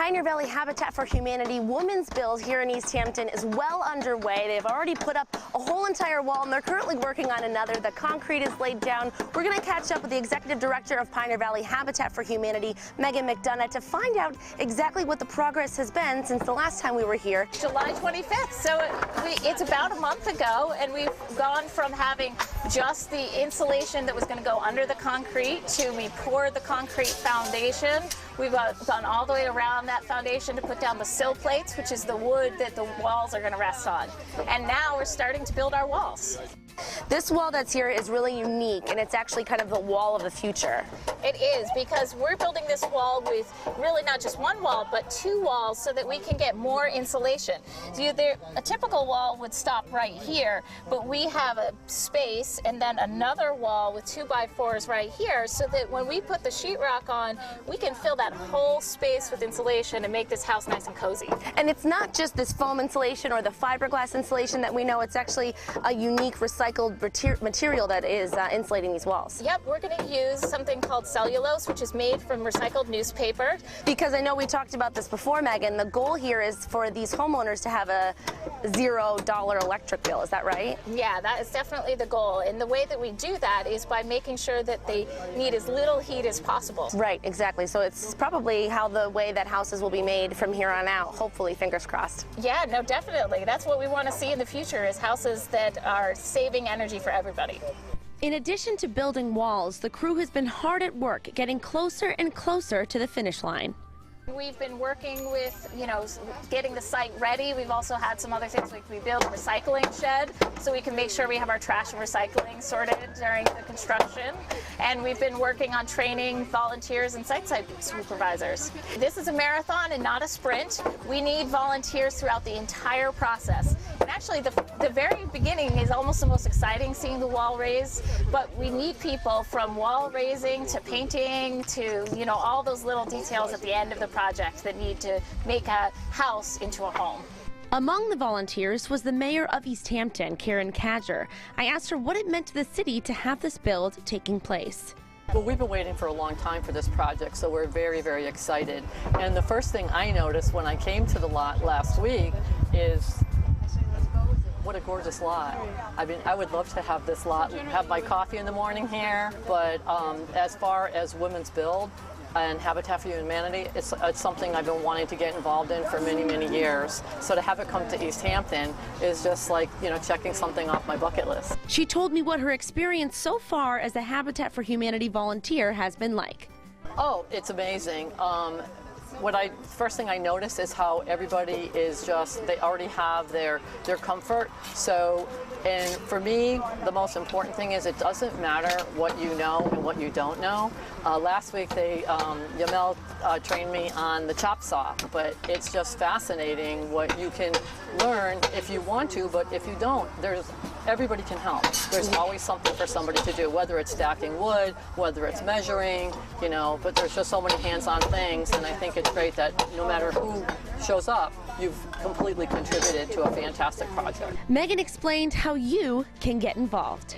Pioneer Valley Habitat for Humanity Women's Build here in Easthampton is well underway. They've already put up a whole entire wall, and they're currently working on another. The concrete is laid down. We're going to catch up with the Executive Director of Pioneer Valley Habitat for Humanity, Megan McDonough, to find out exactly what the progress has been since the last time we were here. July 25th, so it's about a month ago, and we've gone from having just the insulation that was going to go under the concrete to we poured the concrete foundation. We've gone all the way around that foundation to put down the sill plates, which is the wood that the walls are going to rest on. And now we're starting to build our walls. This wall that's here is really unique, and it's actually kind of the wall of the future. It is, because we're building this wall with really not just one wall, but two walls so that we can get more insulation. So a typical wall would stop right here, but we have a space and then another wall with 2x4s right here, so that when we put the sheetrock on, we can fill that whole space with insulation and make this house nice and cozy. And it's not just this foam insulation or the fiberglass insulation that we know. It's actually a unique recycled material that is insulating these walls. Yep, we're going to use something called cellulose, which is made from recycled newspaper. Because I know we talked about this before, Megan, the goal here is for these homeowners to have a $0 electric bill. Is that right? Yeah, that is definitely the goal. And the way that we do that is by making sure that they need as little heat as possible. Right, exactly. So it's probably how the way that houses will be made from here on out, hopefully, fingers crossed. Yeah, no, definitely. That's what we want to see in the future, is houses that are saving energy for everybody. In addition to building walls, the crew has been hard at work getting closer and closer to the finish line. We've been working with, getting the site ready. We've also had some other things, like we built a recycling shed so we can make sure we have our trash and recycling sorted during the construction. And we've been working on training volunteers and site supervisors. This is a marathon and not a sprint. We need volunteers throughout the entire process. And actually, the very beginning is almost the most exciting, seeing the wall raise. But we need people from wall raising to painting to, all those little details at the end of the project that need to make a house into a home. Among the volunteers was the mayor of Easthampton, Karen Cadger. I asked her what it meant to the city to have this build taking place. Well, we've been waiting for a long time for this project, so we're very, very excited. And the first thing I noticed when I came to the lot last week is what a gorgeous lot. I mean, I would love to have this lot, have my coffee in the morning here, but as far as Women's Build and Habitat for Humanity, it's something I've been wanting to get involved in for many, many years. So to have it come to Easthampton is just like, checking something off my bucket list. She told me what her experience so far as a Habitat for Humanity volunteer has been like. Oh, it's amazing. First thing I notice is how everybody is they already have their comfort. So, and for me, the most important thing is it doesn't matter what you know and what you don't know. Last week, Yamel trained me on the chop saw, but it's just fascinating what you can learn if you want to, but if you don't, everybody can help. There's always something for somebody to do, whether it's stacking wood, whether it's measuring, but there's just so many hands-on things, and I think it's great that no matter who shows up, you've completely contributed to a fantastic project. Megan explained how you can get involved.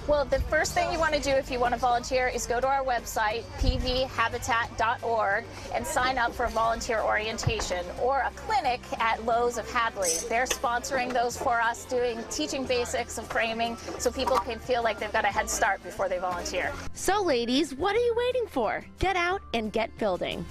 Well, the first thing you want to do if you want to volunteer is go to our website, pvhabitat.org, and sign up for volunteer orientation or a clinic at Lowe's of Hadley. They're sponsoring those for us, teaching basics of framing so people can feel like they've got a head start before they volunteer. So ladies, what are you waiting for? Get out and get building.